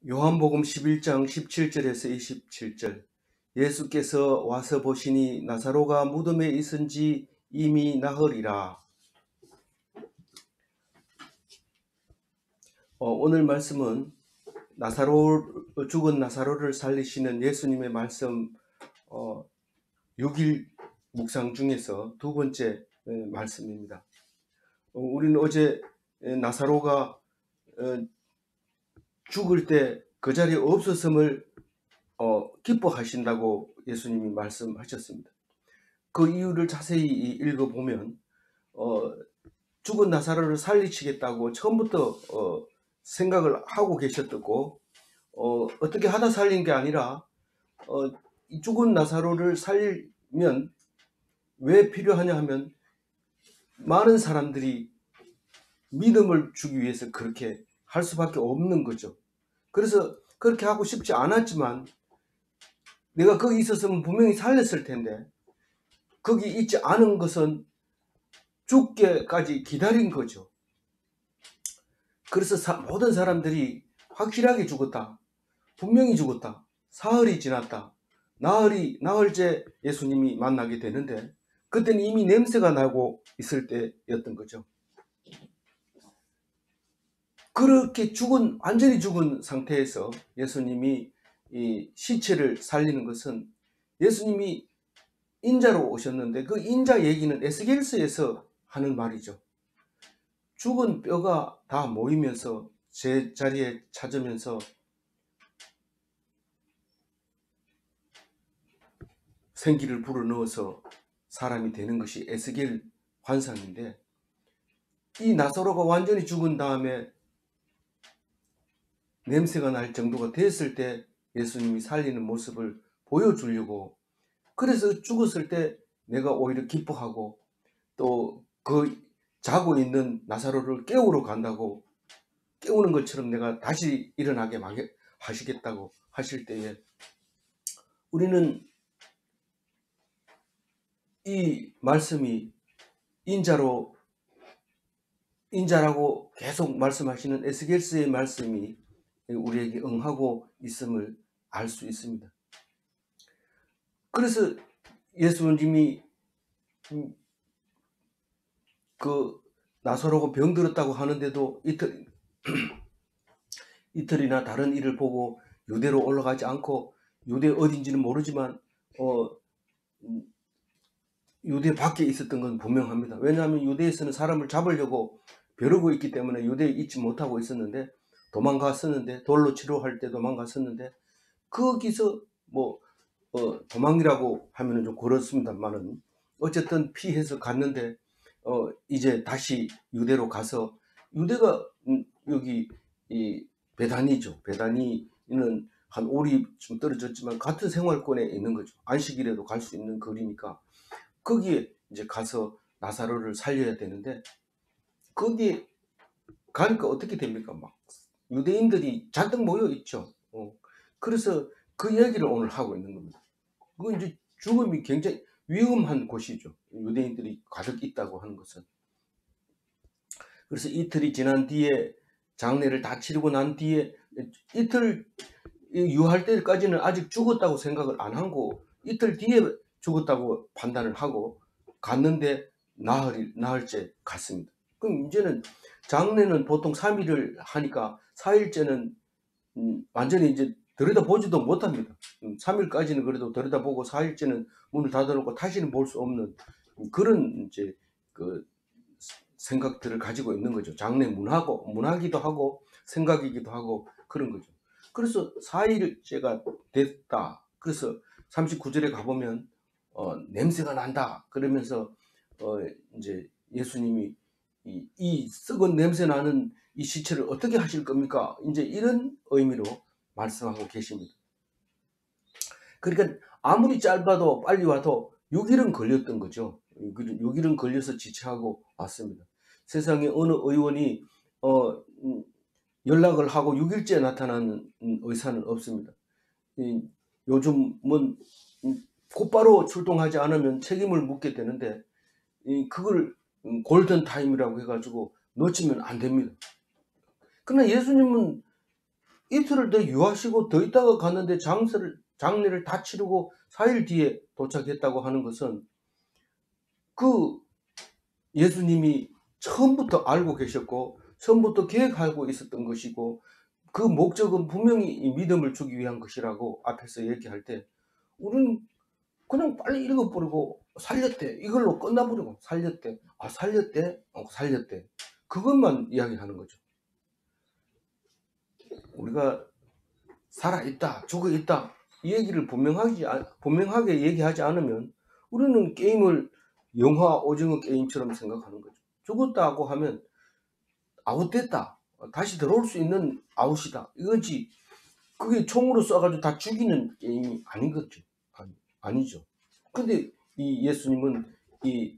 요한복음 11장 17절에서 27절. 예수께서 와서 보시니 나사로가 무덤에 있은지 이미 나흘이라. 오늘 말씀은 죽은 나사로를 살리시는 예수님의 말씀 6일 묵상 중에서 두 번째 말씀입니다. 우리는 어제 나사로가 죽을 때 그 자리에 없었음을 기뻐하신다고 예수님이 말씀하셨습니다. 그 이유를 자세히 읽어보면 죽은 나사로를 살리시겠다고 처음부터 생각을 하고 계셨고, 어떻게 하다 살린 게 아니라 이 죽은 나사로를 살리면 왜 필요하냐 하면 많은 사람들이 믿음을 주기 위해서 그렇게 할 수밖에 없는 거죠. 그래서 그렇게 하고 싶지 않았지만 내가 거기 있었으면 분명히 살렸을 텐데 거기 있지 않은 것은 죽게까지 기다린 거죠. 그래서 모든 사람들이 확실하게 죽었다, 분명히 죽었다, 사흘이 지났다, 나흘째 예수님이 만나게 되는데 그때는 이미 냄새가 나고 있을 때였던 거죠. 그렇게 완전히 죽은 상태에서 예수님이 이 시체를 살리는 것은 예수님이 인자로 오셨는데 그 인자 얘기는 에스겔서에서 하는 말이죠. 죽은 뼈가 다 모이면서 제자리에 찾으면서 생기를 불어넣어서 사람이 되는 것이 에스겔 환상인데, 이 나사로가 완전히 죽은 다음에 냄새가 날 정도가 됐을 때 예수님이 살리는 모습을 보여주려고, 그래서 죽었을 때 내가 오히려 기뻐하고 또 그 자고 있는 나사로를 깨우러 간다고, 깨우는 것처럼 내가 다시 일어나게 하시겠다고 하실 때에 우리는 이 말씀이 인자라고 계속 말씀하시는 에스겔서의 말씀이 우리에게 응하고 있음을 알 수 있습니다. 그래서 예수님이 그 나사로가 병들었다고 하는데도 이틀이나 다른 일을 보고 유대로 올라가지 않고, 유대 어딘지는 모르지만 유대 밖에 있었던 건 분명합니다. 왜냐하면 유대에서는 사람을 잡으려고 벼르고 있기 때문에 유대에 있지 못하고 있었는데, 도망갔었는데, 돌로 치료할 때 도망갔었는데, 거기서 도망이라고 하면 좀 그렇습니다만은 어쨌든 피해서 갔는데 이제 다시 유대로 가서, 유대가 여기 이 베다니죠. 베다니는 한 오리쯤 떨어졌지만 같은 생활권에 있는 거죠. 안식일에도 갈 수 있는 거리니까 거기에 이제 가서 나사로를 살려야 되는데, 거기에 가니까 어떻게 됩니까? 막 유대인들이 잔뜩 모여 있죠. 그래서 그 얘기를 오늘 하고 있는 겁니다. 그건 이제 죽음이 굉장히 위험한 곳이죠. 유대인들이 가득 있다고 하는 것은. 그래서 이틀이 지난 뒤에, 장례를 다 치르고 난 뒤에, 이틀 유할 때까지는 아직 죽었다고 생각을 안 하고 이틀 뒤에 죽었다고 판단을 하고 갔는데 나흘째 갔습니다. 그럼 이제는 장례는 보통 3일을 하니까 4일째는 완전히 이제 들여다보지도 못합니다. 3일까지는 그래도 들여다보고 4일째는 문을 닫아놓고 다시는 볼 수 없는 그런 이제 그 생각들을 가지고 있는 거죠. 장래 문화기도 하고 생각이기도 하고 그런 거죠. 그래서 4일째가 됐다. 그래서 39절에 가보면 냄새가 난다. 그러면서 이제 예수님이 이 썩은 냄새 나는 이 시체를 어떻게 하실 겁니까? 이제 이런 의미로 말씀하고 계십니다. 그러니까 아무리 짧아도 빨리 와도 6일은 걸렸던 거죠. 6일은 걸려서 지체하고 왔습니다. 세상에 어느 의원이 연락을 하고 6일째 나타나는 의사는 없습니다. 요즘은 곧바로 출동하지 않으면 책임을 묻게 되는데, 그걸 골든 타임이라고 해가지고 놓치면 안 됩니다. 그러나 예수님은 이틀을 더 유하시고 더 있다가 갔는데 장례를 다 치르고 4일 뒤에 도착했다고 하는 것은 그 예수님이 처음부터 알고 계셨고 처음부터 계획하고 있었던 것이고 그 목적은 분명히 이 믿음을 주기 위한 것이라고 앞에서 얘기할 때 우리는 그냥 빨리 읽어버리고 살렸대 이걸로 끝나버리고 살렸대 살렸대 살렸대 그것만 이야기하는 거죠. 우리가 살아있다 죽어있다 이 얘기를 분명하게 얘기하지 않으면 우리는 게임을 영화 오징어 게임처럼 생각하는 거죠. 죽었다고 하면 아웃됐다 다시 들어올 수 있는 아웃이다 이거지 그게 총으로 쏴가지고 다 죽이는 게임이 아닌 거죠. 아니죠. 근데 이 예수님은 이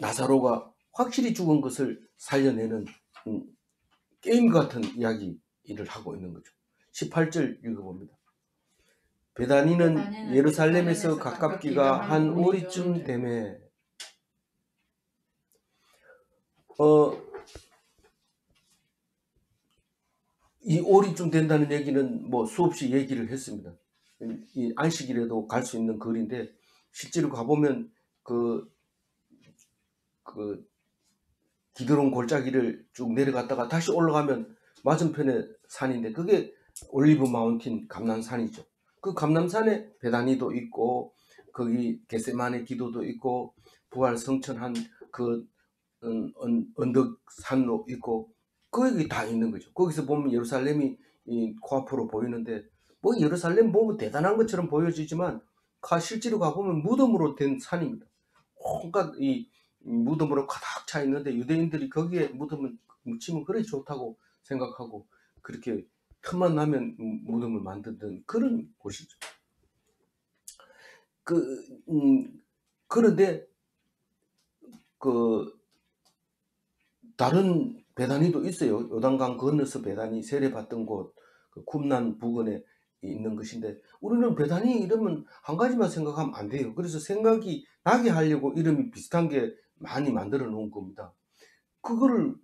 나사로가 확실히 죽은 것을 살려내는 게임 같은 이야기를 하고 있는 거죠. 18절 읽어봅니다. 베다니는 예루살렘에서 가깝기가 한 오리쯤 되매 이 오리쯤 된다는 얘기는 뭐 수없이 얘기를 했습니다. 이 안식일에도 갈 수 있는 거리인데 실제로 가보면 그 기드론 골짜기를 쭉 내려갔다가 다시 올라가면 맞은편에 산인데 그게 올리브 마운틴 감람산이죠. 그 감람산에 베다니도 있고 거기 겟세마네 기도도 있고 부활 성천한 그 언덕산도 있고 거기 다 있는 거죠. 거기서 보면 예루살렘이 코앞으로 보이는데 뭐 예루살렘 보면 대단한 것처럼 보여지지만 실제로 가보면 무덤으로 된 산입니다. 온갖 이 무덤으로 가득 차 있는데 유대인들이 거기에 무덤을 묻히면 그래 좋다고 생각하고 그렇게 틈만 나면 무덤을 만드는 그런 곳이죠. 그런데 다른 베다니도 있어요. 요단강 건너서 베다니 세례받던 곳 쿰난 부근에 있는 것인데 우리는 베다니 이러면 한 가지만 생각하면 안 돼요. 그래서 생각이 나게 하려고 이름이 비슷한 게 많이 만들어 놓은 겁니다. 그거를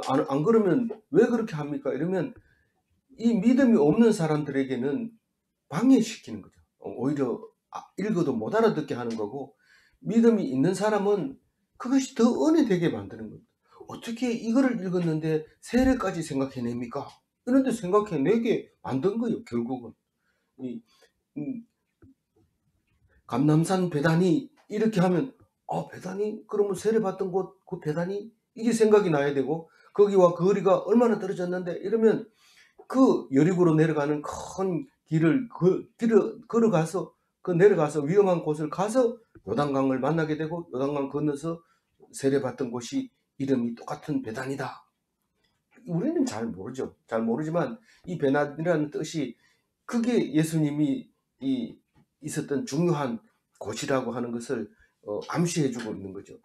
안 그러면 왜 그렇게 합니까? 이러면 이 믿음이 없는 사람들에게는 방해시키는 거죠. 오히려 읽어도 못 알아듣게 하는 거고 믿음이 있는 사람은 그것이 더 은혜되게 만드는 겁니다. 어떻게 이거를 읽었는데 세례까지 생각해냅니까? 이런데 생각해내게 만든 거예요. 결국은 이 감남산 배단이 이렇게 하면 배단이 그러면 세례받던 곳 그 배단이 이게 생각이 나야 되고 거기와 거리가 얼마나 떨어졌는데 이러면 그 여리고로 내려가는 큰 길을 걸어가서 내려가서 위험한 곳을 가서 요단강을 만나게 되고 요단강 건너서 세례받던 곳이 이름이 똑같은 베단이다. 우리는 잘 모르죠. 잘 모르지만 이 베단이라는 뜻이 그게 예수님이 있었던 중요한 곳이라고 하는 것을 암시해주고 있는 거죠.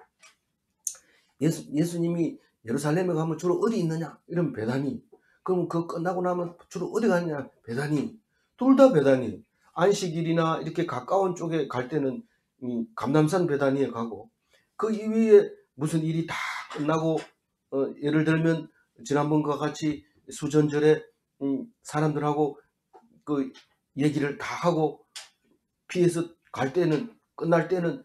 예수님이 예루살렘에 가면 주로 어디 있느냐? 이러면 베다니. 그럼 그거 끝나고 나면 주로 어디 갔냐? 베다니. 둘 다 베다니. 안식일이나 이렇게 가까운 쪽에 갈 때는 감람산 베다니에 가고 그 이후에 무슨 일이 다 끝나고 예를 들면 지난번과 같이 수전절에 사람들하고 그 얘기를 다 하고 피해서 갈 때는 끝날 때는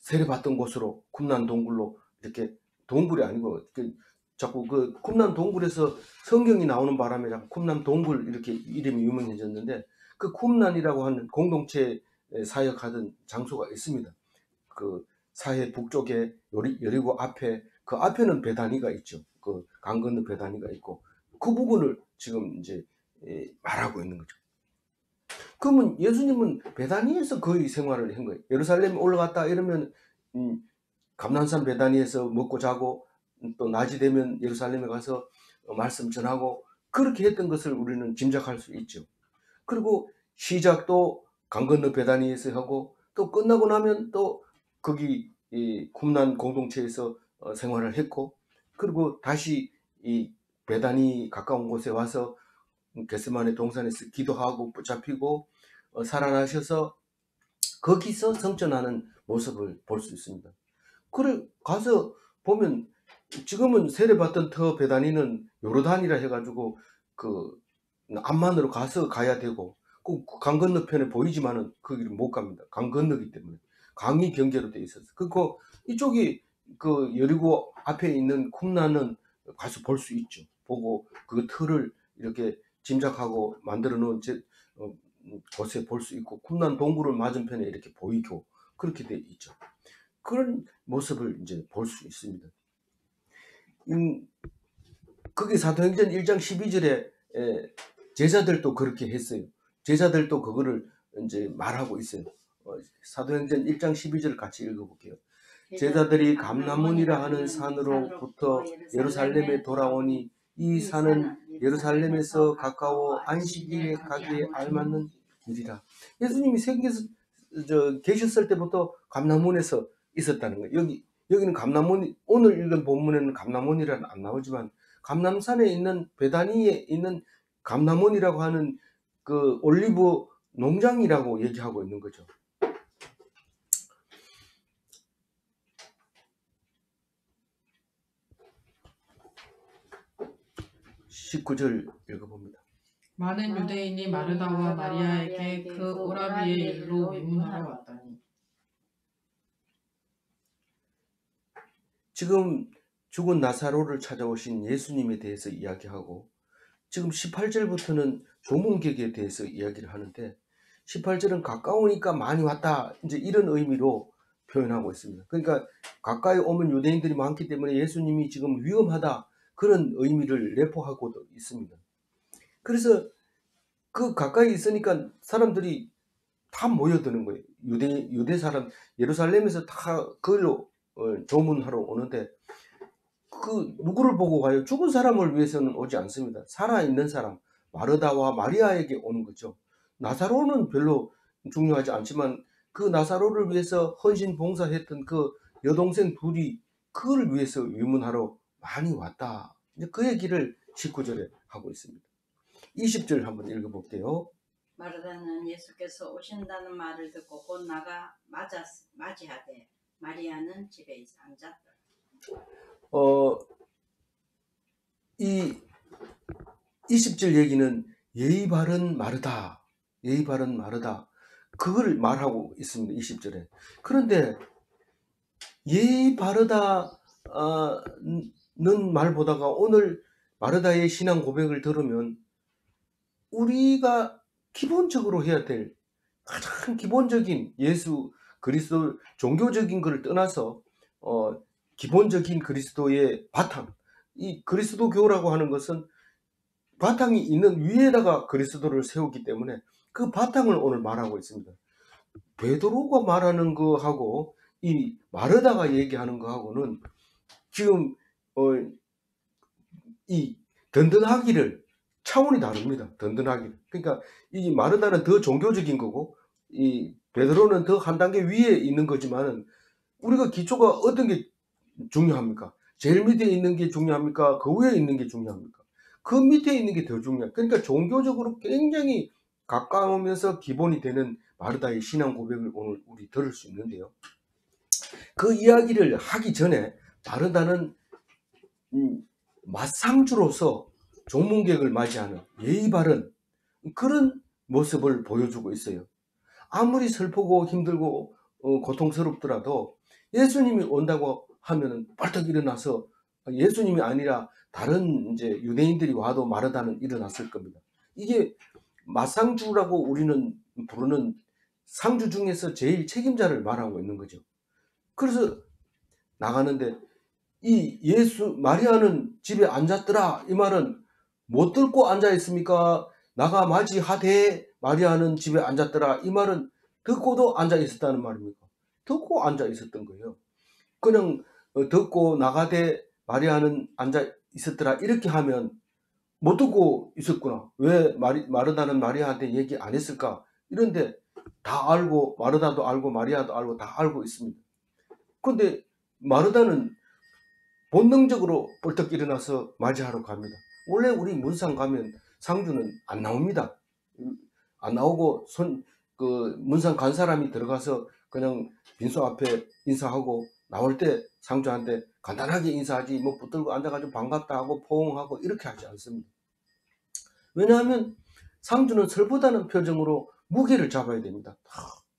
세례받던 곳으로 쿰난 동굴로 이렇게 동굴이 아니고 자꾸 그 쿰난 동굴에서 성경이 나오는 바람에 자꾸 쿰난 동굴 이렇게 이름이 유명해졌는데 그 쿰난이라고 하는 공동체 사역하던 장소가 있습니다. 그 사해 북쪽에 여리고 앞에 그 앞에는 베다니가 있죠. 그 강 건너 베다니가 있고 그 부분을 지금 이제 말하고 있는 거죠. 그러면 예수님은 베다니에서 거의 생활을 한 거예요. 예루살렘에 올라갔다 이러면 감난산 베다니에서 먹고 자고 또 낮이 되면 예루살렘에 가서 말씀 전하고 그렇게 했던 것을 우리는 짐작할 수 있죠. 그리고 시작도 강 건너 베다니에서 하고 또 끝나고 나면 또 거기 이 쿰난 공동체에서 생활을 했고 그리고 다시 이 베다니 가까운 곳에 와서 겟세마네 동산에서 기도하고 붙잡히고 살아나셔서 거기서 성전하는 모습을 볼 수 있습니다. 그래 가서 보면 지금은 세례받던 터 베다니는 요르단이라 해가지고 그 암만으로 가야 되고 강 건너편에 보이지만은 거기를 못 갑니다. 강 건너기 때문에 강이 경계로 돼 있어서 그리고 이쪽이 그 여리고 앞에 있는 쿰나는 가서 볼 수 있죠. 보고 그 틀을 이렇게 짐작하고 만들어 놓은 어, 곳에 볼 수 있고 쿰난 동굴을 맞은편에 이렇게 보이고 그렇게 돼 있죠. 그런 모습을 이제 볼 수 있습니다. 거기 사도행전 1장 12절에 제자들도 그렇게 했어요. 제자들도 그거를 이제 말하고 있어요. 사도행전 1장 12절 같이 읽어볼게요. 제자들이 감람문이라 하는 산으로부터 예루살렘에 돌아오니 이 산은 예루살렘에서 가까워 안식일에 가기에 알맞는 길이라. 예수님이 계셨을 때부터 감람문에서 있었다는 거예요. 여기는 감람문, 오늘 읽은 본문에는 감람문이라는 안 나오지만 감람산에 있는 베다니에 있는 감람원이라고 하는 그 올리브 농장이라고 얘기하고 있는 거죠. 19절 읽어봅니다. 많은 유대인이 마르다와 마리아에게 그 오라비의 일로 의문하러 왔다니. 지금 죽은 나사로를 찾아오신 예수님에 대해서 이야기하고 지금 18절부터는 조문객에 대해서 이야기를 하는데 18절은 가까우니까 많이 왔다 이제 이런 의미로 표현하고 있습니다. 그러니까 가까이 오면 유대인들이 많기 때문에 예수님이 지금 위험하다 그런 의미를 내포하고 있습니다. 그래서 그 가까이 있으니까 사람들이 다 모여드는 거예요. 유대 사람 예루살렘에서 다 그걸로 조문하러 오는데 그 누구를 보고 가요? 죽은 사람을 위해서는 오지 않습니다. 살아있는 사람 마르다와 마리아에게 오는 거죠. 나사로는 별로 중요하지 않지만 그 나사로를 위해서 헌신 봉사했던 그 여동생 둘이 그걸 위해서 위문하러 많이 왔다. 이제 그 얘기를 19절에 하고 있습니다. 20절 한번 읽어볼게요. 마르다는 예수께서 오신다는 말을 듣고 곧 나가 맞이하되 마리아는 집에 앉았다. 이 20절 얘기는 예의 바른 마르다, 예의 바른 마르다 그걸 말하고 있습니다. 20절에. 그런데 예의 바르다는 말보다가 오늘 마르다의 신앙 고백을 들으면 우리가 기본적으로 해야 될 가장 기본적인 예수 그리스도 종교적인 것을 떠나서 기본적인 그리스도의 바탕, 이 그리스도교라고 하는 것은 바탕이 있는 위에다가 그리스도를 세우기 때문에 그 바탕을 오늘 말하고 있습니다. 베드로가 말하는 거하고 이 마르다가 얘기하는 거하고는 지금 이 든든하기를 차원이 다릅니다. 든든하기를. 그러니까 이 마르다는 더 종교적인 거고 이 베드로는 더 한 단계 위에 있는 거지만은 우리가 기초가 어떤 게 중요합니까? 제일 밑에 있는 게 중요합니까? 그 위에 있는 게 중요합니까? 그 밑에 있는 게 더 중요해요. 그러니까 종교적으로 굉장히 가까우면서 기본이 되는 마르다의 신앙 고백을 오늘 우리 들을 수 있는데요. 그 이야기를 하기 전에 마르다는 맞상주로서 조문객을 맞이하는 예의 바른 그런 모습을 보여주고 있어요. 아무리 슬프고 힘들고 고통스럽더라도 예수님이 온다고 하면은 벌떡 일어나서 예수님이 아니라 다른 이제 유대인들이 와도 마르다는 일어났을 겁니다. 이게 맞상주라고 우리는 부르는 상주 중에서 제일 책임자를 말하고 있는 거죠. 그래서 나가는데 마리아는 집에 앉았더라. 이 말은 못 듣고 앉아 있습니까? 나가 맞이하되 마리아는 집에 앉았더라. 이 말은 듣고도 앉아 있었다는 말입니까? 듣고 앉아 있었던 거예요. 그냥 듣고 나가되 마리아는 앉아 있었더라. 이렇게 하면 못 듣고 있었구나. 왜 마르다는 마리아한테 얘기 안 했을까? 이런데 다 알고 마르다도 알고 마리아도 알고 다 알고 있습니다. 근데 마르다는 본능적으로 벌떡 일어나서 맞이하러 갑니다. 원래 우리 문상 가면 상주는 안 나옵니다. 안 나오고 문상 간 사람이 들어가서 그냥 빈소 앞에 인사하고 나올 때 상주한테 간단하게 인사하지 뭐 붙들고 앉아가지고 반갑다 하고 포옹하고 이렇게 하지 않습니다. 왜냐하면 상주는 슬프다는 표정으로 무게를 잡아야 됩니다.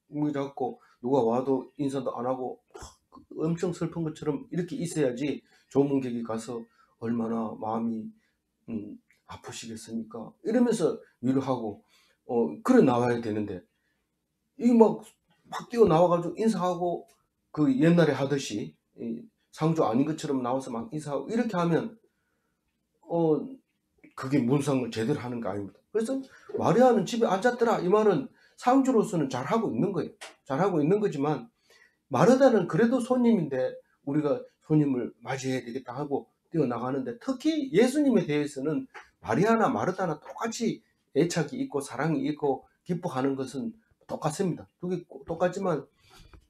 무게 잡고 누가 와도 인사도 안 하고 엄청 슬픈 것처럼 이렇게 있어야지 조문객이 가서 얼마나 마음이 아프시겠습니까? 이러면서 위로하고 그래 나와야 되는데 이 막 뛰어 나와가지고 인사하고 그 옛날에 하듯이 상주 아닌 것처럼 나와서 막 인사하고 이렇게 하면 그게 문상을 제대로 하는 거 아닙니다. 그래서 마리아는 집에 앉았더라 이 말은 상주로서는 잘하고 있는 거예요. 잘하고 있는 거지만 마르다는 그래도 손님인데 우리가 손님을 맞이해야 되겠다 하고 뛰어나가는데 특히 예수님에 대해서는 마리아나 마르다나 똑같이 애착이 있고 사랑이 있고 기뻐하는 것은 똑같습니다. 두 개 똑같지만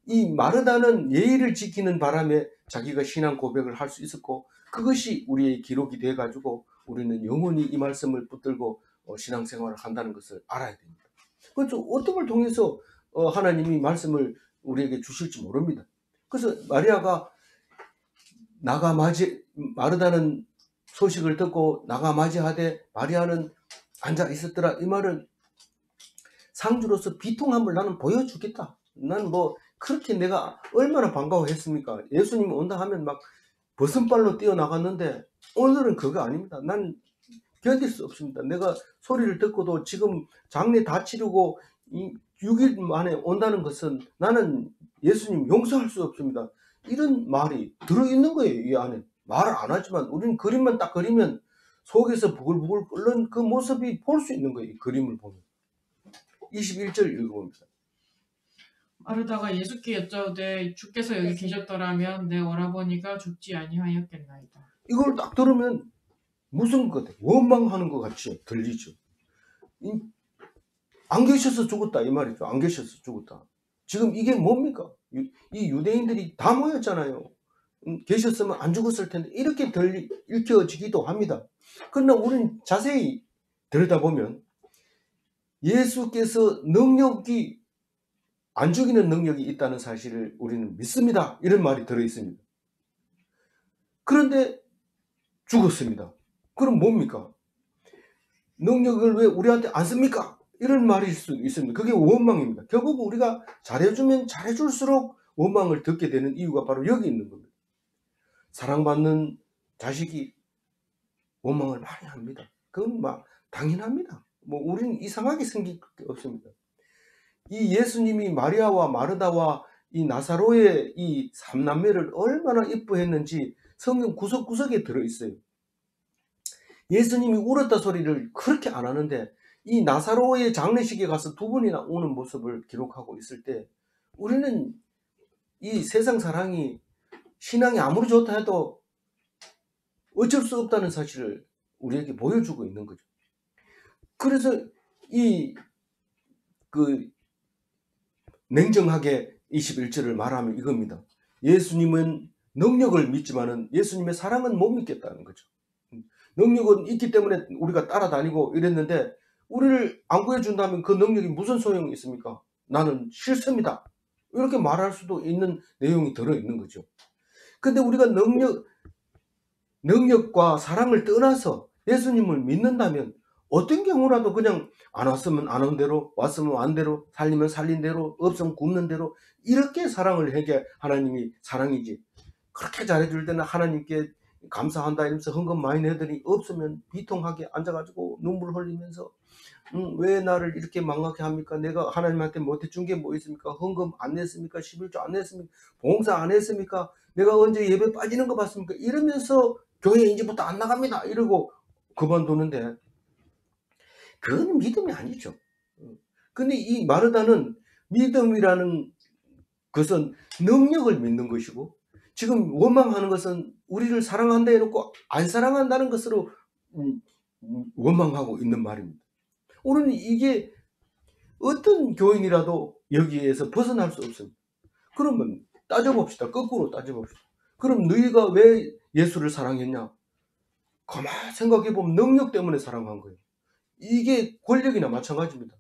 이 마르다는 예의를 지키는 바람에 자기가 신앙 고백을 할 수 있었고 그것이 우리의 기록이 돼 가지고 우리는 영원히 이 말씀을 붙들고 신앙생활을 한다는 것을 알아야 됩니다. 그래서 어떤 걸 통해서 하나님이 말씀을 우리에게 주실지 모릅니다. 그래서 마리아가 마르다는 소식을 듣고 나가 맞이하되 마리아는 앉아 있었더라 이 말은 상주로서 비통함을 나는 보여주겠다. 나는 뭐 그렇게 내가 얼마나 반가워했습니까? 예수님이 온다 하면 막 벗은발로 뛰어나갔는데 오늘은 그거 아닙니다. 난 견딜 수 없습니다. 내가 소리를 듣고도 지금 장례 다 치르고 6일 만에 온다는 것은 나는 예수님 용서할 수 없습니다. 이런 말이 들어있는 거예요. 이 안에. 말을 안 하지만 우리는 그림만 딱 그리면 속에서 부글부글 끓는 그 모습이 볼 수 있는 거예요. 이 그림을 보면. 21절 읽어봅니다. 마르다가 예수께 여짜오되 주께서 여기 계셨더라면 내 오라버니가 죽지 아니하였겠나이다. 이걸 딱 들으면 무슨 것 같아요? 원망하는 것 같이 들리죠. 안 계셔서 죽었다 이 말이죠. 안 계셔서 죽었다. 지금 이게 뭡니까? 이 유대인들이 다 모였잖아요. 계셨으면 안 죽었을 텐데 이렇게 읽혀지기도 합니다. 그러나 우리는 자세히 들여다보면 예수께서 능력이 안 죽이는 능력이 있다는 사실을 우리는 믿습니다. 이런 말이 들어있습니다. 그런데 죽었습니다. 그럼 뭡니까? 능력을 왜 우리한테 안 씁니까? 이런 말일 수 있습니다. 그게 원망입니다. 결국 우리가 잘해주면 잘해줄수록 원망을 듣게 되는 이유가 바로 여기 있는 겁니다. 사랑받는 자식이 원망을 많이 합니다. 그건 막 당연합니다. 뭐 우리는 이상하게 생길 게 없습니다. 이 예수님이 마리아와 마르다와 이 나사로의 이 삼남매를 얼마나 이뻐했는지 성경 구석구석에 들어있어요. 예수님이 울었다 소리를 그렇게 안 하는데 이 나사로의 장례식에 가서 두 번이나 우는 모습을 기록하고 있을 때 우리는 이 세상 사랑이 신앙이 아무리 좋다 해도 어쩔 수 없다는 사실을 우리에게 보여주고 있는 거죠. 그래서 냉정하게 21절을 말하면 이겁니다. 예수님은 능력을 믿지만은 예수님의 사랑은 못 믿겠다는 거죠. 능력은 있기 때문에 우리가 따라다니고 이랬는데 우리를 안 구해준다면 그 능력이 무슨 소용이 있습니까? 나는 싫습니다. 이렇게 말할 수도 있는 내용이 들어있는 거죠. 근데 우리가 능력과 사랑을 떠나서 예수님을 믿는다면 어떤 경우라도 그냥 안 왔으면 안 온 대로, 왔으면 완 대로, 살리면 살린 대로, 없으면 굶는 대로 이렇게 사랑을 해게 하나님이 사랑이지. 그렇게 잘해줄 때는 하나님께 감사한다 이러면서 헌금 많이 내더니 없으면 비통하게 앉아가지고 눈물 흘리면서 왜 나를 이렇게 망하게 합니까? 내가 하나님한테 못해준 게 뭐 있습니까? 헌금 안 냈습니까? 11조 안 냈습니까? 봉사 안 했습니까? 내가 언제 예배 빠지는 거 봤습니까? 이러면서 교회 이제부터 안 나갑니다. 이러고 그만두는데 그건 믿음이 아니죠. 근데 이 마르다는 믿음이라는 것은 능력을 믿는 것이고 지금 원망하는 것은 우리를 사랑한다 해놓고 안 사랑한다는 것으로 원망하고 있는 말입니다. 우리는 이게 어떤 교인이라도 여기에서 벗어날 수 없습니다. 그러면 따져봅시다. 거꾸로 따져봅시다. 그럼 너희가 왜 예수를 사랑했냐? 가만히 생각해보면 능력 때문에 사랑한 거예요. 이게 권력이나 마찬가지입니다.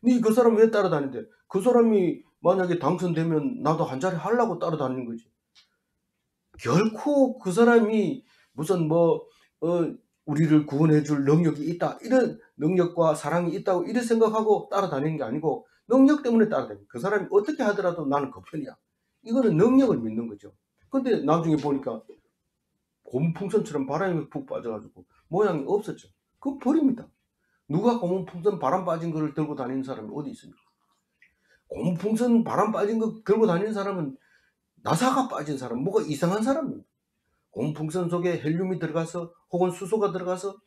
네 그 사람 왜 따라다니는데? 그 사람이 만약에 당선되면 나도 한 자리 하려고 따라다니는 거지. 결코 그 사람이 무슨 우리를 구원해 줄 능력이 있다, 이런 능력과 사랑이 있다고 이렇게 생각하고 따라다니는 게 아니고 능력 때문에 따라다니는, 그 사람이 어떻게 하더라도 나는 그 편이야. 이거는 능력을 믿는 거죠. 근데 나중에 보니까 고무풍선처럼 바람이 푹 빠져가지고 모양이 없었죠. 그거 버립니다. 누가 고무풍선 바람 빠진 거를 들고 다니는 사람이 어디 있습니까? 고무풍선 바람 빠진 거 들고 다니는 사람은 나사가 빠진 사람, 뭐가 이상한 사람입니다. 고무풍선 속에 헬륨이 들어가서 혹은 수소가 들어가서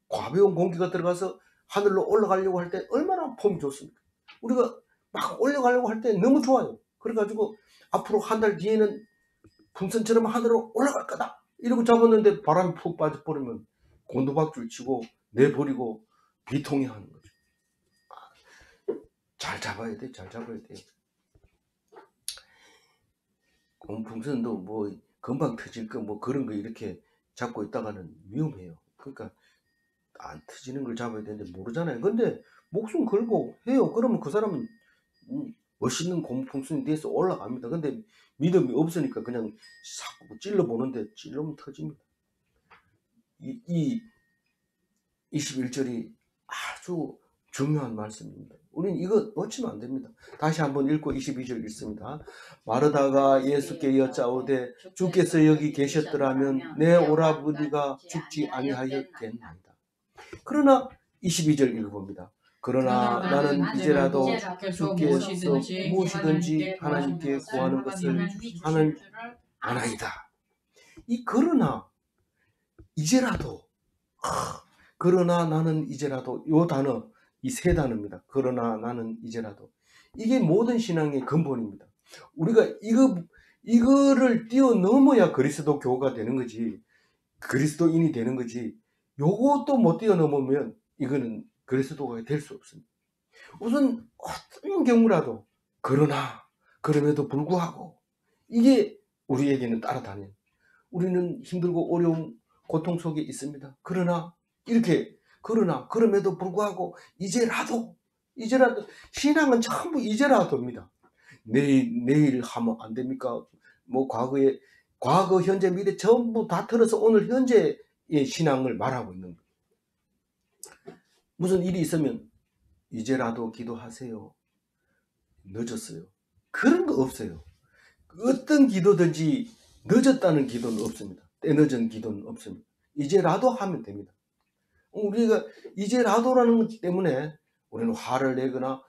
가벼운 공기가 들어가서 하늘로 올라가려고 할 때 얼마나 폼이 좋습니까? 우리가 막 올라가려고 할 때 너무 좋아요. 그래가지고 앞으로 한 달 뒤에는 풍선처럼 하늘로 올라갈 거다 이러고 잡았는데 바람이 푹 빠져버리면 곤두박질 치고 내버리고 비통해하는 거죠. 잘 잡아야 돼, 잘 잡아야 돼. 고무풍선도 뭐 금방 터질 거 뭐 그런 거 이렇게 잡고 있다가는 위험해요. 그러니까 안 터지는 걸 잡아야 되는데 모르잖아요. 근데 목숨 걸고 해요. 그러면 그 사람은 멋있는 고무풍선이 돼서 올라갑니다. 근데 믿음이 없으니까 그냥 자꾸 찔러보는데 찔러면 터집니다. 이 21절이 아주 중요한 말씀입니다. 우리는 이거 놓치면 안 됩니다. 다시 한번 읽고 22절 읽습니다. 마르다가 예수께 여짜오되 주께서 여기 계셨더라면 내 오라버니가 죽지 아니하였겠나이다. 그러나 22절 읽어봅니다. 그러나 나는 이제라도 주께서 무엇이든지 하나님께 구하는 것을 하는 아나이다. 이 그러나 이제라도, 그러나 나는 이제라도, 요 단어, 이 세 단어입니다. 그러나 나는 이제라도. 이게 모든 신앙의 근본입니다. 우리가 이거를 뛰어넘어야 그리스도 교가 되는 거지, 그리스도인이 되는 거지, 요것도 못 뛰어넘으면 이거는 그리스도가 될 수 없습니다. 우선 어떤 경우라도 그러나, 그럼에도 불구하고, 이게 우리에게는 따라다녀요. 우리는 힘들고 어려운 고통 속에 있습니다. 그러나 이렇게, 그러나 그럼에도 불구하고 이제라도 신앙은 전부 이제라도입니다. 내일 하면 안 됩니까? 뭐 과거 현재 미래 전부 다 틀어서 오늘 현재의 신앙을 말하고 있는 거예요. 무슨 일이 있으면 이제라도 기도하세요. 늦었어요. 그런 거 없어요. 어떤 기도든지 늦었다는 기도는 없습니다. 때늦은 기도는 없습니다. 이제라도 하면 됩니다. 우리가 이제라도라는 것 때문에 우리는 화를 내거나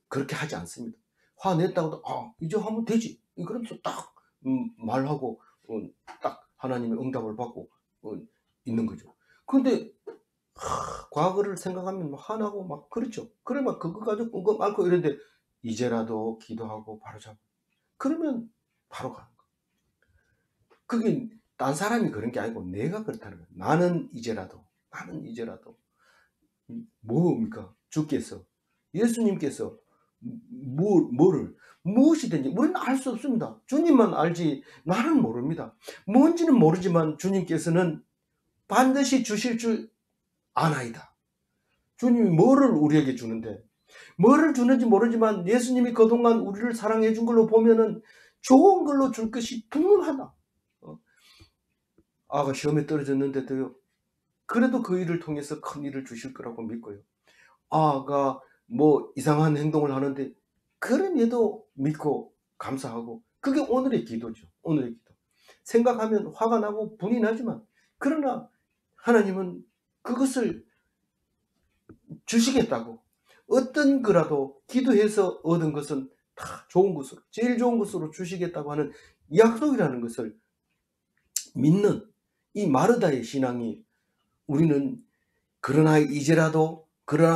그렇게 하지 않습니다. 화냈다고도 이제 하면 되지. 그러면서 딱 말하고 딱 하나님의 응답을 받고 있는 거죠. 그런데 과거를 생각하면 화나고 막 그렇죠. 그래 막 그거 가지고 끙끙 앓고 이런데 이제라도 기도하고 바로 잡아. 그러면 바로 가는 거. 그게 딴 사람이 그런 게 아니고 내가 그렇다는 거예요. 나는 이제라도 뭡니까? 주께서, 예수님께서 무엇이든지 우리는 알 수 없습니다. 주님만 알지 나는 모릅니다. 뭔지는 모르지만 주님께서는 반드시 주실 줄 아나이다. 주님이 뭐를 우리에게 주는데, 뭐를 주는지 모르지만 예수님이 그동안 우리를 사랑해 준 걸로 보면은 좋은 걸로 줄 것이 분명하다. 아가 시험에 떨어졌는데도요, 그래도 그 일을 통해서 큰 일을 주실 거라고 믿고요. 아가 뭐 이상한 행동을 하는데 그럼에도 믿고 감사하고, 그게 오늘의 기도죠. 오늘의 기도. 생각하면 화가 나고 분이 나지만 그러나 하나님은 그것을 주시겠다고, 어떤 거라도 기도해서 얻은 것은 다 좋은 것으로, 제일 좋은 것으로 주시겠다고 하는 약속이라는 것을 믿는 이 마르다의 신앙이, 우리는 그러나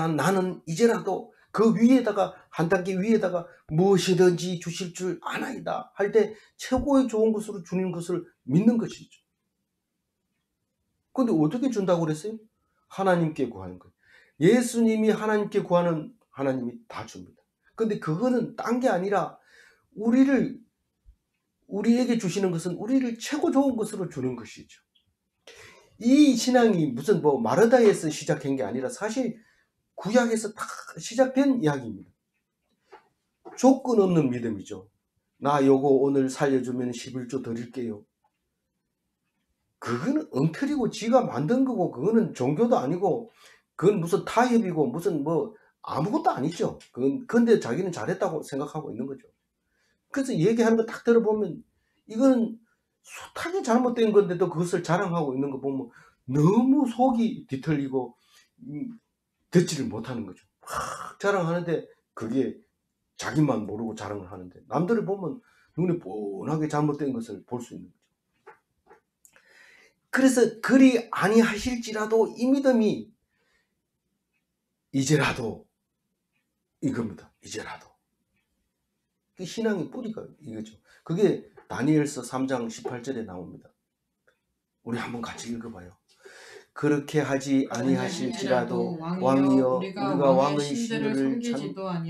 나는 이제라도 그 위에다가, 한 단계 위에다가 무엇이든지 주실 줄 아나이다 할 때 최고의 좋은 것으로 주는 것을 믿는 것이죠. 근데 어떻게 준다고 그랬어요? 하나님께 구하는 거예요. 예수님이 하나님께 구하는 하나님이 다 줍니다. 근데 그거는 딴 게 아니라 우리에게 주시는 것은 우리를 최고 좋은 것으로 주는 것이죠. 이 신앙이 무슨 마르다에서 시작한 게 아니라 사실 구약에서 다 시작된 이야기입니다. 조건 없는 믿음이죠. 나 요거 오늘 살려주면 11조 드릴게요. 그거는 엉터리고 지가 만든 거고 그거는 종교도 아니고 그건 무슨 타협이고 무슨 뭐 아무것도 아니죠. 그건 근데 자기는 잘했다고 생각하고 있는 거죠. 그래서 얘기하는 거 딱 들어보면 이건 숱하게 잘못된 건데도 그것을 자랑하고 있는 거 보면 너무 속이 뒤틀리고 듣지를 못하는 거죠. 막 자랑하는데 그게 자기만 모르고 자랑을 하는데 남들을 보면 눈에 뻔하게 잘못된 것을 볼 수 있는 거죠. 그래서 그리 아니하실지라도 이 믿음이 이제라도 이겁니다. 이제라도. 그 신앙의 뿌리가 이거죠. 그게 다니엘서 3장 18절에 나옵니다. 우리 한번 같이 읽어봐요. 그렇게 하지 아니하실지라도 왕이여 우리가 왕의 신들을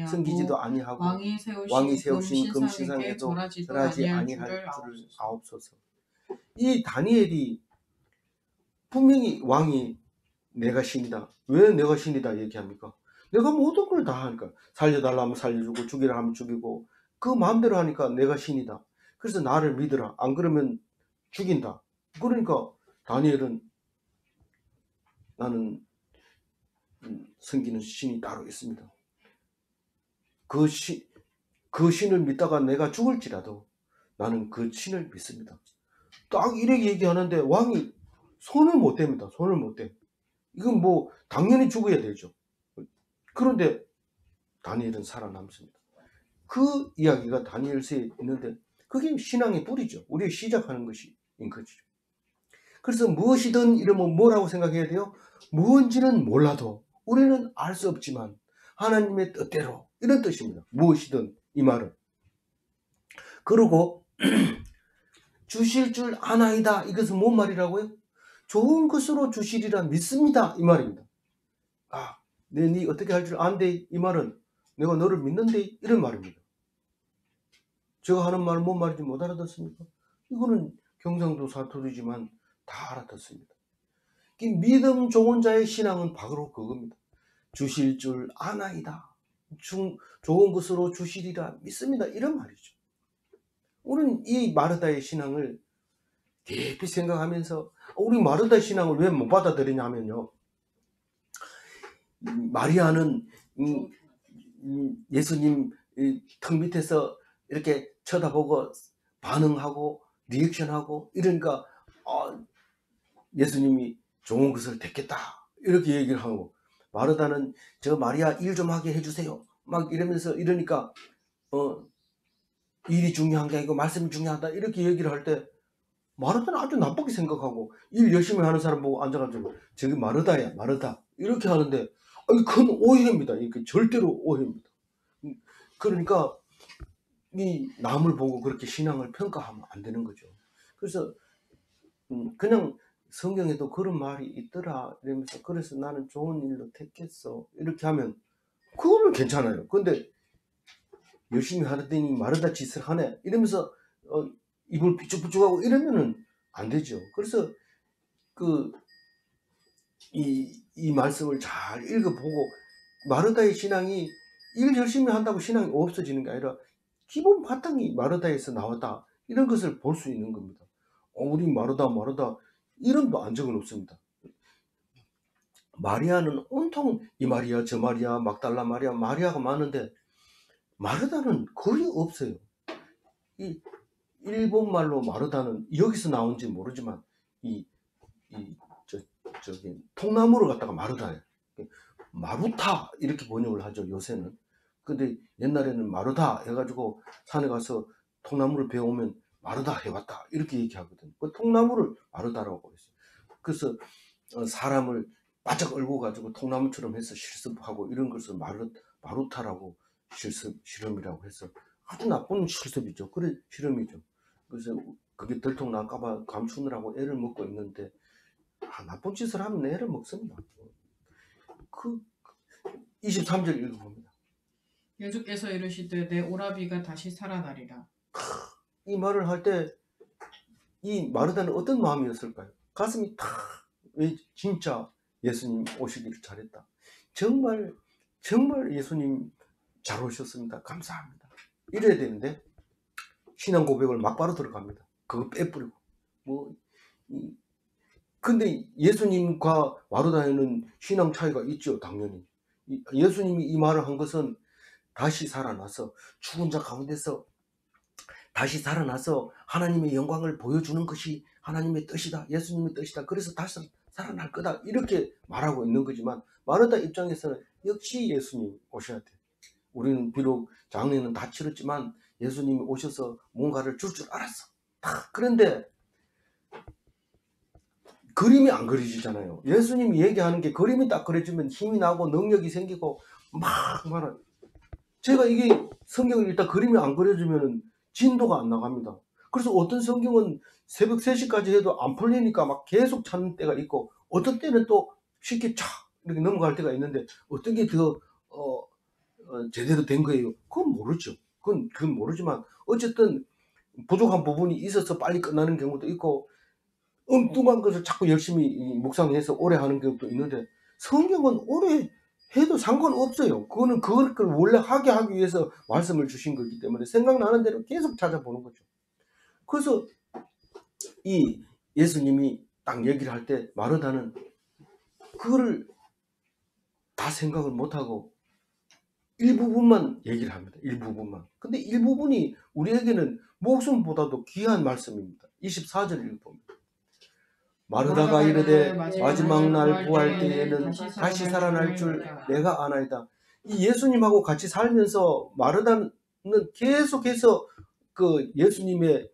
섬기지도 아니하고 왕이 세우신 금신상에도 절하지 아니할 줄을 아옵소서. 이 다니엘이 분명히 왕이 내가 신이다. 왜 내가 신이다 얘기합니까? 내가 모든 걸 다 하니까 살려달라 하면 살려주고 죽이라 하면 죽이고 그 마음대로 하니까 내가 신이다. 그래서 나를 믿으라. 안 그러면 죽인다. 그러니까 다니엘은 나는 섬기는 신이 따로 있습니다. 그 신을 믿다가 내가 죽을지라도 나는 그 신을 믿습니다. 딱 이렇게 얘기하는데 왕이 손을 못 댑니다. 손을 못 대. 이건 뭐 당연히 죽어야 되죠. 그런데 다니엘은 살아남습니다. 그 이야기가 다니엘서에 있는데 그게 신앙의 뿌리죠. 우리가 시작하는 것인 것이죠. 그래서 무엇이든 이러면 뭐라고 생각해야 돼요? 무엇인지는 몰라도 우리는 알 수 없지만 하나님의 뜻대로 이런 뜻입니다. 무엇이든 이 말은. 그리고 주실 줄 아나이다. 이것은 뭔 말이라고요? 좋은 것으로 주시리라 믿습니다. 이 말입니다. 아, 네 어떻게 할 줄 안데 이 말은 내가 너를 믿는데 이런 말입니다. 제가 하는 말 뭔 말인지 못 알아듣습니까? 이거는 경상도 사투리지만 다 알아듣습니다. 이 믿음 좋은 자의 신앙은 바로 그겁니다. 주실 줄 아나이다. 좋은 것으로 주시리라 믿습니다. 이런 말이죠. 우리는 이 마르다의 신앙을 깊이 생각하면서 우리 마르다 신앙을 왜 못 받아들이냐 하면요. 마리아는 예수님 턱 밑에서 이렇게 쳐다보고 반응하고 리액션하고 이러니까 예수님이 좋은 것을 택했다 이렇게 얘기를 하고 마르다는 저 마리아 일 좀 하게 해주세요 막 이러면서 이러니까 일이 중요한 게 아니고 말씀이 중요하다 이렇게 얘기를 할 때 마르다는 아주 나쁘게 생각하고 일 열심히 하는 사람 보고 앉아가지고 저기 마르다야 마르다 이렇게 하는데 큰 오해입니다. 이게 절대로 오해입니다. 그러니까 이 남을 보고 그렇게 신앙을 평가하면 안 되는 거죠. 그래서 그냥 성경에도 그런 말이 있더라 이러면서 그래서 나는 좋은 일로 택했어 이렇게 하면 그거는 괜찮아요. 근데 열심히 하더니 마르다 짓을 하네 이러면서 입을 삐죽삐죽하고 이러면은 안 되죠. 그래서 이 말씀을 잘 읽어보고 마르다의 신앙이 일 열심히 한다고 신앙이 없어지는 게 아니라 기본 바탕이 마르다에서 나왔다 이런 것을 볼 수 있는 겁니다. 우리 마르다 이름도 안 적어놓습니다. 마리아는 온통 이 마리아 저 마리아 막달라 마리아 마리아가 많은데 마르다는 거의 없어요. 이 일본말로 마르다는 여기서 나온지 모르지만 저기 통나무를 갖다가 마르다예요. 마루타 이렇게 번역을 하죠 요새는. 근데 옛날에는 마르다 해가지고 산에 가서 통나무를 베어오면 마르다 해왔다 이렇게 얘기하거든요. 그 통나무를 마르다라고 했어요. 그래서 사람을 바짝 얼고 가지고 통나무처럼 해서 실습하고 이런 것을 마루타라고 실험이라고 해서 아주 나쁜 실습이죠. 그래 실험이죠. 그래서 그게 들통날까봐 감추느라고 애를 먹고 있는데 나쁜 짓을 하면 애를 먹습니다. 23절 읽어봅니다. 예수께서 이르시되 내 오라비가 다시 살아나리라. 이 말을 할 때 이 마르다는 어떤 마음이었을까요? 가슴이 왜 진짜 예수님 오시기를 잘했다. 정말 예수님 잘 오셨습니다. 감사합니다. 이래야 되는데 신앙 고백을 막바로 들어갑니다. 그거 빼뿌리고. 뭐, 근데 예수님과 마르다에는 신앙 차이가 있죠, 당연히. 예수님이 이 말을 한 것은 다시 살아나서 죽은 자 가운데서 다시 살아나서 하나님의 영광을 보여주는 것이 하나님의 뜻이다. 예수님의 뜻이다. 그래서 다시 살아날 거다. 이렇게 말하고 있는 거지만 마르다 입장에서는 역시 예수님 오셔야 돼. 우리는 비록 장례는 다 치렀지만 예수님이 오셔서 뭔가를 줄 알았어. 그런데 그림이 안 그려지잖아요. 예수님이 얘기하는 게 그림이 딱 그려지면 힘이 나고 능력이 생기고 막 말은. 제가 이게 성경을 일단 그림이 안 그려지면 진도가 안 나갑니다. 그래서 어떤 성경은 새벽 3시까지 해도 안 풀리니까 막 계속 찾는 때가 있고 어떤 때는 또 쉽게 촥 이렇게 넘어갈 때가 있는데 어떤 게 더 제대로 된 거예요? 그건 모르죠. 그건 모르지만 어쨌든 부족한 부분이 있어서 빨리 끝나는 경우도 있고 엉뚱한 것을 자꾸 열심히 묵상해서 오래 하는 경우도 있는데 성경은 오래 해도 상관없어요. 그거는 그걸 원래 하게 하기 위해서 말씀을 주신 거기 때문에 생각나는 대로 계속 찾아보는 거죠. 그래서 이 예수님이 딱 얘기를 할 때 마르다는 그거를 다 생각을 못하고 일부분만 얘기를 합니다. 일부분만. 근데 일부분이 우리에게는 목숨보다도 귀한 말씀입니다. 24절 읽어봅니다. 마르다가 이르되 마지막 날 부활 때에는 다시 살아날 줄 내가 아나이다. 이 예수님하고 같이 살면서 마르다는 계속해서 그 예수님의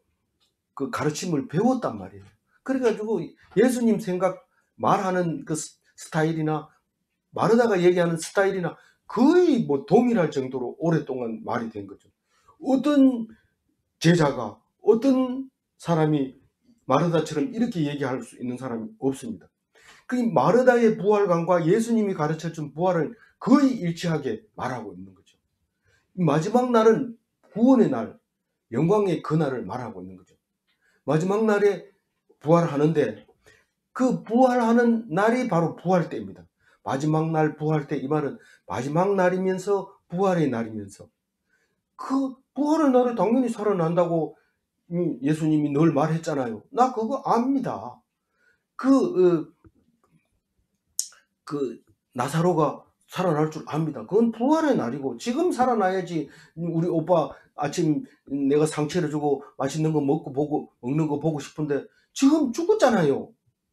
그 가르침을 배웠단 말이에요. 그래가지고 예수님 생각 말하는 그 스타일이나 마르다가 얘기하는 스타일이나 거의 뭐 동일할 정도로 오랫동안 말이 된 거죠. 어떤 제자가 어떤 사람이 마르다처럼 이렇게 얘기할 수 있는 사람이 없습니다. 그 마르다의 부활관과 예수님이 가르쳐준 부활을 거의 일치하게 말하고 있는 거죠. 마지막 날은 구원의 날, 영광의 그날을 말하고 있는 거죠. 마지막 날에 부활하는데 그 부활하는 날이 바로 부활 때입니다. 마지막 날 부활 때 이 말은 마지막 날이면서 부활의 날이면서 그 부활의 날에 당연히 살아난다고 예수님이 늘 말했잖아요. 나 그거 압니다. 그 나사로가 살아날 줄 압니다. 그건 부활의 날이고 지금 살아나야지. 우리 오빠 아침 내가 상체를 주고 맛있는 거 먹는 거 보고 싶은데 지금 죽었잖아요.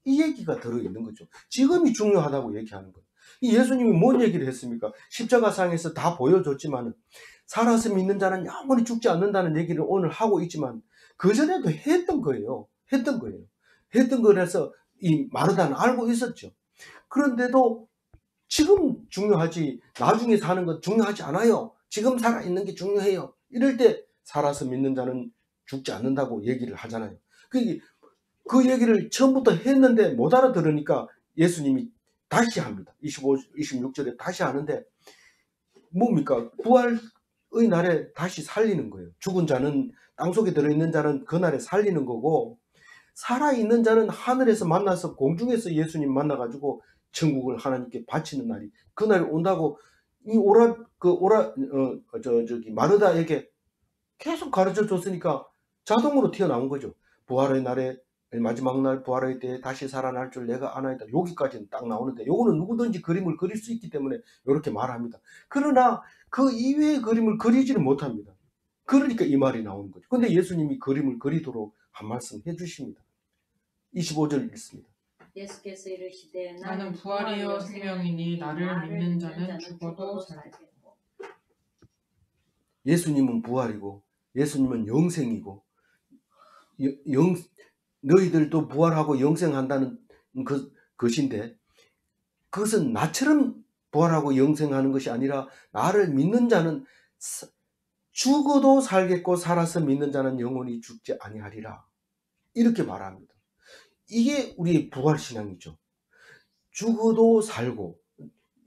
이 얘기가 들어있는 거죠. 지금이 중요하다고 얘기하는 거예요. 이 예수님이 뭔 얘기를 했습니까? 십자가상에서 다 보여줬지만 살아서 믿는 자는 영원히 죽지 않는다는 얘기를 오늘 하고 있지만 그전에도 했던 거예요. 했던 거라서 이 마르다는 알고 있었죠. 그런데도 지금 중요하지 나중에 사는 건 중요하지 않아요. 지금 살아있는 게 중요해요. 이럴 때 살아서 믿는 자는 죽지 않는다고 얘기를 하잖아요. 그 얘기를 처음부터 했는데 못 알아들으니까 예수님이 다시 합니다. 26절에 다시 하는데 뭡니까? 부활의 날에 다시 살리는 거예요. 죽은 자는 땅속에 들어있는 자는 그 날에 살리는 거고 살아있는 자는 하늘에서 만나서 공중에서 예수님 만나가지고 천국을 하나님께 바치는 날이 그날이 온다고 이 마르다에게 계속 가르쳐 줬으니까 자동으로 튀어나온 거죠. 부활의 날에 마지막 날 부활의 때에 다시 살아날 줄 내가 아나이다. 여기까지는 딱 나오는데 요거는 누구든지 그림을 그릴 수 있기 때문에 이렇게 말합니다. 그러나 그 이외의 그림을 그리지를 못합니다. 그러니까 이 말이 나오는 거죠. 근데 예수님이 그림을 그리도록 한 말씀 해주십니다. 25절 읽습니다. 예수께서 이르시되 나는 부활이요 생명이니 나를 믿는 자는 죽어도 살겠고. 예수님은 부활이고 예수님은 영생이고 너희들도 부활하고 영생한다는 것인데 그것은 나처럼 부활하고 영생하는 것이 아니라 나를 믿는 자는 죽어도 살겠고 살아서 믿는 자는 영원히 죽지 아니하리라. 이렇게 말합니다. 이게 우리의 부활신앙이죠. 죽어도 살고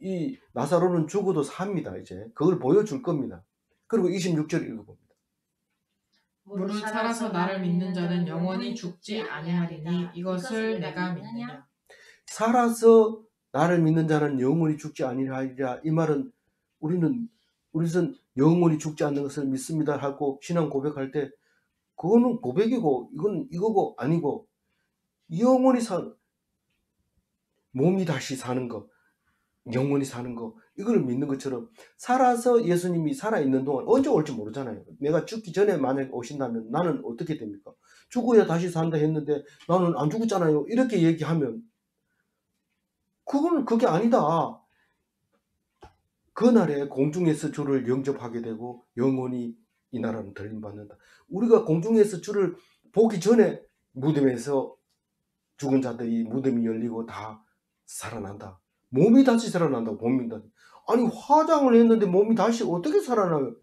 이 나사로는 죽어도 삽니다. 이제 그걸 보여줄 겁니다. 그리고 26절 읽어봅니다. 무릇 살아서 나를 믿는 자는 영원히 죽지 아니하리니 이것을 내가 믿느냐. 살아서 나를 믿는 자는 영원히 죽지 아니하리라. 이 말은 우리는 영원히 죽지 않는 것을 믿습니다 하고 신앙 고백할 때 그거는 고백이고 이건 이거고 아니고 영원히 몸이 다시 사는 거, 영원히 사는 거, 이걸 믿는 것처럼 살아서 예수님이 살아있는 동안 언제 올지 모르잖아요. 내가 죽기 전에 만약에 오신다면 나는 어떻게 됩니까? 죽어야 다시 산다 했는데 나는 안 죽었잖아요. 이렇게 얘기하면 그거는 그게 아니다. 그날에 공중에서 주를 영접하게 되고 영원히 이 나라는 들림받는다. 우리가 공중에서 주를 보기 전에 무덤에서 죽은 자들이 무덤이 열리고 다 살아난다. 몸이 다시 살아난다고 봅니다. 아니 화장을 했는데 몸이 다시 어떻게 살아나요?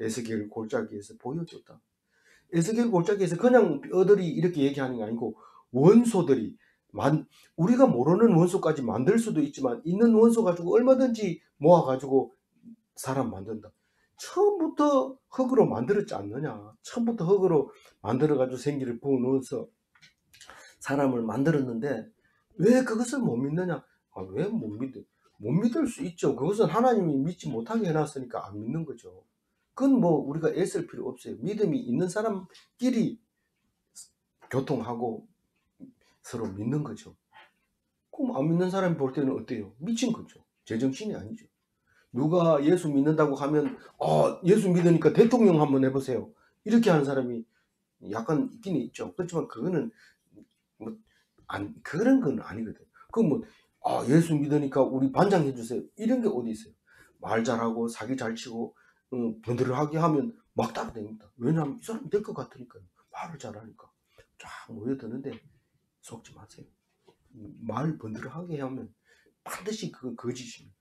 에스겔 골짜기에서 보여줬다. 에스겔 골짜기에서 그냥 뼈들이 이렇게 얘기하는 게 아니고 원소들이 우리가 모르는 원소까지 만들 수도 있지만 있는 원소 가지고 얼마든지 모아가지고 사람 만든다. 처음부터 흙으로 만들었지 않느냐. 처음부터 흙으로 만들어가지고 생기를 부어넣어서 사람을 만들었는데 왜 그것을 못 믿느냐? 왜 못 믿어? 못 믿을 수 있죠. 그것은 하나님이 믿지 못하게 해놨으니까 안 믿는 거죠. 그건 뭐 우리가 애쓸 필요 없어요. 믿음이 있는 사람끼리 교통하고 서로 믿는 거죠. 그럼 안 믿는 사람이 볼 때는 어때요? 미친 거죠. 제정신이 아니죠. 누가 예수 믿는다고 하면 예수 믿으니까 대통령 한번 해보세요. 이렇게 하는 사람이 약간 있긴 있죠. 그렇지만 그거는 뭐 그런 건 아니거든. 그럼 예수 믿으니까 우리 반장 해주세요. 이런 게 어디 있어요? 말 잘하고 사기 잘 치고 번들하게 하면 막 따라 됩니다. 왜냐하면 이 사람이 될 것 같으니까요. 말을 잘하니까 쫙 모여드는데 속지 마세요. 말 번들하게 하면 반드시 그건 거짓입니다.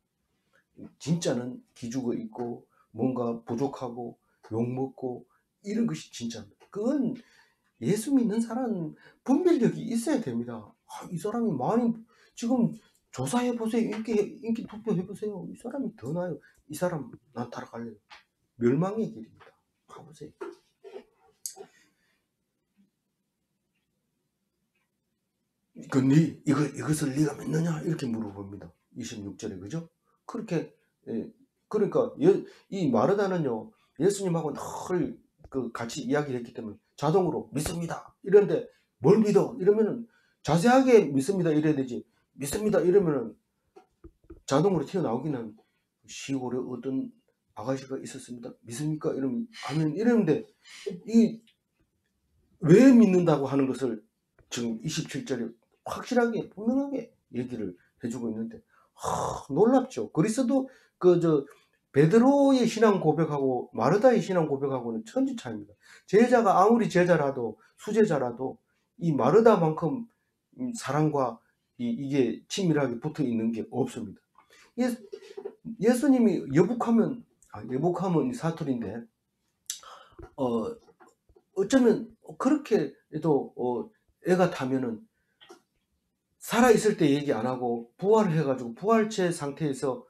진짜는 기죽어 있고 뭔가 부족하고 욕먹고 이런 것이 진짜입니다. 그건 예수 믿는 사람 분별력이 있어야 됩니다. 이 사람이 많이 지금 조사해 보세요. 인기 투표해 보세요. 이 사람이 더 나아요. 이 사람 난 따라갈래요. 멸망의 길입니다. 가보세요. 이것을 네가 믿느냐? 이렇게 물어봅니다. 26절에 그죠? 그렇게 그러니까 이 마르다는요 예수님하고 늘 같이 이야기를 했기 때문에 자동으로 믿습니다. 이런데 뭘 믿어? 이러면은 자세하게 믿습니다. 이래야 되지. 믿습니다. 이러면은 자동으로 튀어나오기는 시골에 어떤 아가씨가 있었습니다. 믿습니까? 이러는데 왜 믿는다고 하는 것을 지금 27절에 확실하게 분명하게 얘기를 해주고 있는데 놀랍죠. 그리스도 베드로의 신앙 고백하고 마르다의 신앙 고백하고는 천지 차이입니다. 제자가 아무리 제자라도 수제자라도 이 마르다만큼 사랑과 이게 친밀하게 붙어 있는 게 없습니다. 예수님이 여복하면 사투리인데 어쩌면 그렇게 해도 애가 타면은 살아있을 때 얘기 안 하고 부활을 해가지고 부활체 상태에서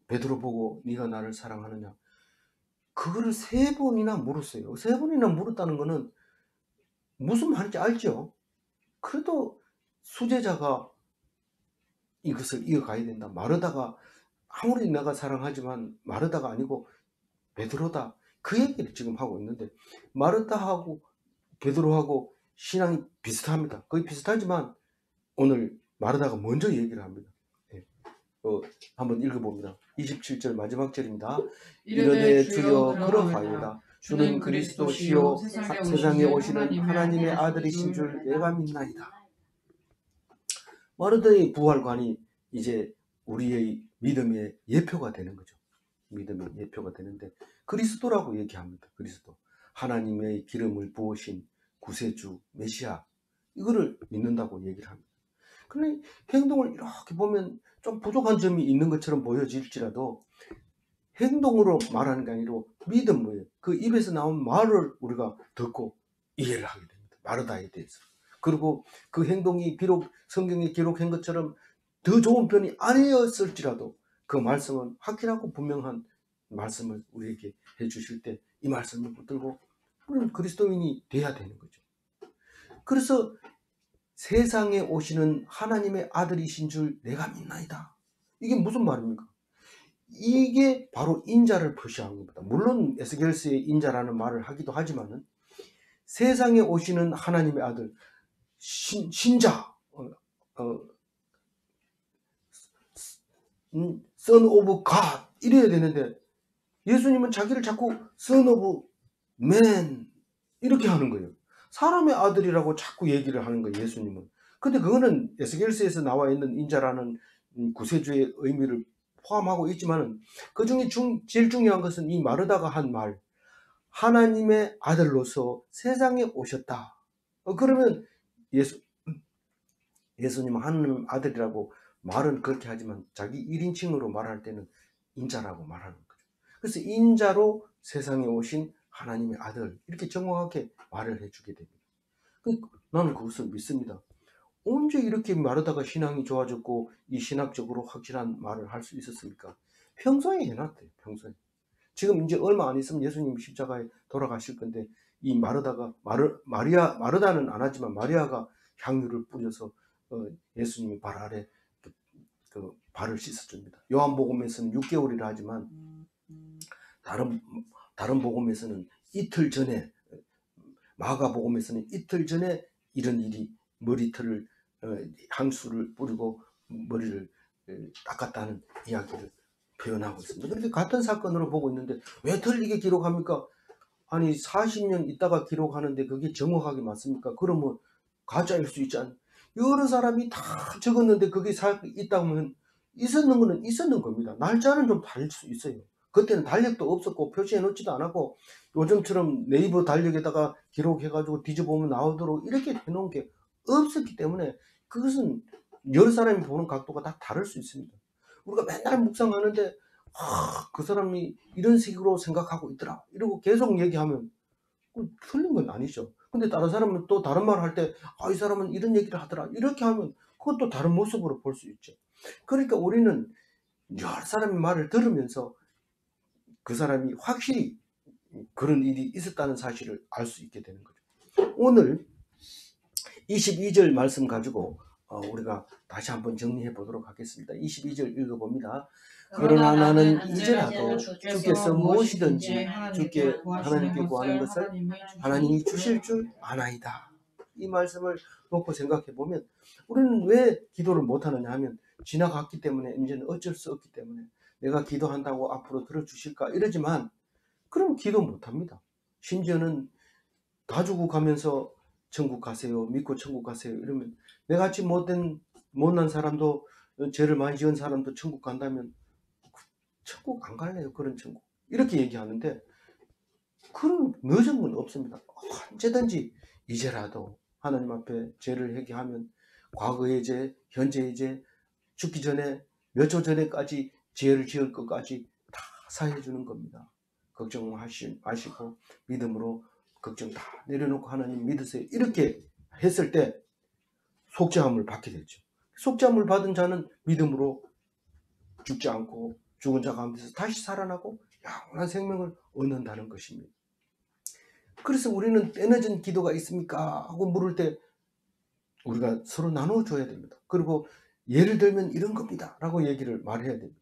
베드로 보고 네가 나를 사랑하느냐 그거를 3번이나 물었어요. 3번이나 물었다는 거는 무슨 말인지 알죠? 그래도 수제자가 이것을 이어가야 된다. 마르다가 아무리 내가 사랑하지만 마르다가 아니고 베드로다. 그 얘기를 지금 하고 있는데 마르다하고 베드로하고 신앙이 비슷합니다. 거의 비슷하지만 오늘 마르다가 먼저 얘기를 합니다. 한번 읽어봅니다. 27절 마지막 절입니다. 이르되 주여 그러하이다. 주는 그리스도시요 세상에 오시는 하나님의 아들이신 줄 내가 믿나이다. 마르다의 부활관이 이제 우리의 믿음의 예표가 되는 거죠. 믿음의 예표가 되는데 그리스도라고 얘기합니다. 그리스도. 하나님의 기름을 부으신 구세주 메시아 이거를 믿는다고 얘기를 합니다. 그런데 행동을 이렇게 보면 좀 부족한 점이 있는 것처럼 보여질지라도 행동으로 말하는 게 아니라 믿음을 그 입에서 나온 말을 우리가 듣고 이해를 하게 됩니다. 마르다에 대해서. 그리고 그 행동이 비록 성경에 기록한 것처럼 더 좋은 편이 아니었을지라도 그 말씀은 확실하고 분명한 말씀을 우리에게 해주실 때 이 말씀을 붙들고 우리는 그리스도인이 돼야 되는 거죠. 그래서 세상에 오시는 하나님의 아들이신 줄 내가 믿나이다. 이게 무슨 말입니까? 이게 바로 인자를 표시한 겁니다. 물론 에스겔서의 인자라는 말을 하기도 하지만은 세상에 오시는 하나님의 아들, 신자, Son of God 이래야 되는데 예수님은 자기를 자꾸 Son of Man 이렇게 하는 거예요. 사람의 아들이라고 자꾸 얘기를 하는 거예요, 예수님은. 근데 그거는 에스겔서에서 나와 있는 인자라는 구세주의 의미를 포함하고 있지만 그 중에 제일 중요한 것은 이 마르다가 한 말, 하나님의 아들로서 세상에 오셨다. 그러면 예수님은 하나님 아들이라고 말은 그렇게 하지만 자기 1인칭으로 말할 때는 인자라고 말하는 거죠. 그래서 인자로 세상에 오신 하나님의 아들 이렇게 정확하게 말을 해주게 됩니다. 나는 그것을 믿습니다. 언제 이렇게 말하다가 신앙이 좋아졌고 이 신학적으로 확실한 말을 할 수 있었습니까? 평소에 해놨대요. 평소에. 지금 이제 얼마 안 있으면 예수님 십자가에 돌아가실 건데 이 마르다가 마르다는 안 하지만 마리아가 향유를 뿌려서 예수님이 발 아래 그 발을 씻어줍니다. 요한복음에서는 6개월이라 하지만 다른 복음에서는 이틀 전에, 마가복음에서는 이틀 전에 이런 일이 머리털을 향수를 뿌리고 머리를 닦았다는 이야기를 표현하고 있습니다. 그렇게 같은 사건으로 보고 있는데 왜 틀리게 기록합니까? 아니 40년 있다가 기록하는데 그게 정확하게 맞습니까? 그러면 가짜일 수 있지 않? 여러 사람이 다 적었는데 그게 있다고 하면 있었는 거는 있었는 겁니다. 날짜는 좀 다를 수 있어요. 그때는 달력도 없었고 표시해 놓지도 않았고 요즘처럼 네이버 달력에다가 기록해가지고 뒤져보면 나오도록 이렇게 해놓은 게 없었기 때문에 그것은 여러 사람이 보는 각도가 다 다를 수 있습니다. 우리가 맨날 묵상하는데 그 사람이 이런 식으로 생각하고 있더라 이러고 계속 얘기하면 틀린 건 아니죠. 근데 다른 사람은 또 다른 말을 할 때 이 사람은 이런 얘기를 하더라 이렇게 하면 그것도 다른 모습으로 볼 수 있죠. 그러니까 우리는 여러 사람의 말을 들으면서 그 사람이 확실히 그런 일이 있었다는 사실을 알 수 있게 되는 거죠. 오늘 22절 말씀 가지고 우리가 다시 한번 정리해 보도록 하겠습니다. 22절 읽어봅니다. 그러나 나는 이제라도 주께서 무엇이든지 하나님께 구하는 것을 하나님이 주실 줄 아나이다. 이 말씀을 놓고 생각해 보면 우리는 왜 기도를 못하느냐 하면 지나갔기 때문에 이제는 어쩔 수 없기 때문에 내가 기도한다고 앞으로 들어주실까 이러지만 그럼 기도 못합니다. 심지어는 다 주고 가면서 천국 가세요. 믿고 천국 가세요. 이러면 내같이 못난 사람도 죄를 많이 지은 사람도 천국 간다면 천국 안 갈래요. 그런 천국. 이렇게 얘기하는데 그런 늦은 건 없습니다. 언제든지 이제라도 하나님 앞에 죄를 회개하면 과거의 죄, 현재의 죄, 죽기 전에 몇 초 전에까지 죄를 지을 것까지 다 사해 주는 겁니다. 걱정하지 마시고 믿음으로 걱정 다 내려놓고 하나님 믿으세요. 이렇게 했을 때 속죄함을 받게 되죠. 속죄함을 받은 자는 믿음으로 죽지 않고 죽은 자 가운데서 다시 살아나고 영원한 생명을 얻는다는 것입니다. 그래서 우리는 때늦은 기도가 있습니까? 하고 물을 때 우리가 서로 나눠줘야 됩니다. 그리고 예를 들면 이런 겁니다. 라고 얘기를 말해야 됩니다.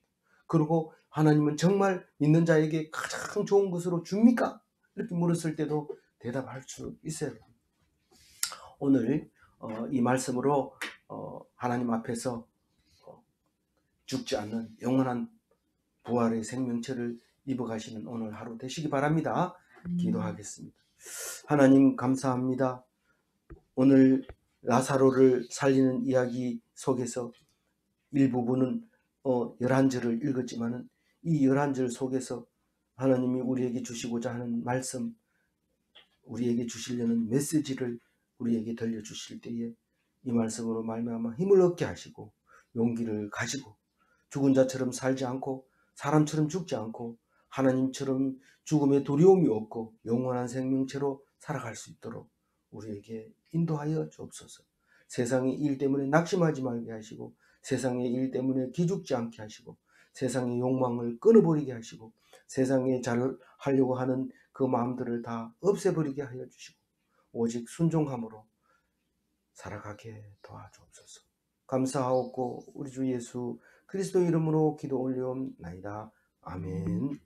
그리고 하나님은 정말 믿는 자에게 가장 좋은 것으로 줍니까? 이렇게 물었을 때도 대답할 수 있어야 됩니다. 오늘 이 말씀으로 하나님 앞에서 죽지 않는 영원한 부활의 생명체를 입어가시는 오늘 하루 되시기 바랍니다. 기도하겠습니다. 하나님 감사합니다. 오늘 라사로를 살리는 이야기 속에서 일부분은 11절을 읽었지만은 이 11절 속에서 하나님이 우리에게 주시고자 하는 말씀, 우리에게 주시려는 메시지를 우리에게 들려주실 때에 이 말씀으로 말미암아 힘을 얻게 하시고 용기를 가지고 죽은 자처럼 살지 않고 사람처럼 죽지 않고 하나님처럼 죽음에 두려움이 없고 영원한 생명체로 살아갈 수 있도록 우리에게 인도하여 주옵소서. 세상의 일 때문에 낙심하지 말게 하시고 세상의 일 때문에 기죽지 않게 하시고 세상의 욕망을 끊어버리게 하시고 세상에 잘 하려고 하는 그 마음들을 다 없애버리게 하여 주시고 오직 순종함으로 살아가게 도와주옵소서. 감사하옵고 우리 주 예수 그리스도 이름으로 기도 올리옵나이다. 아멘.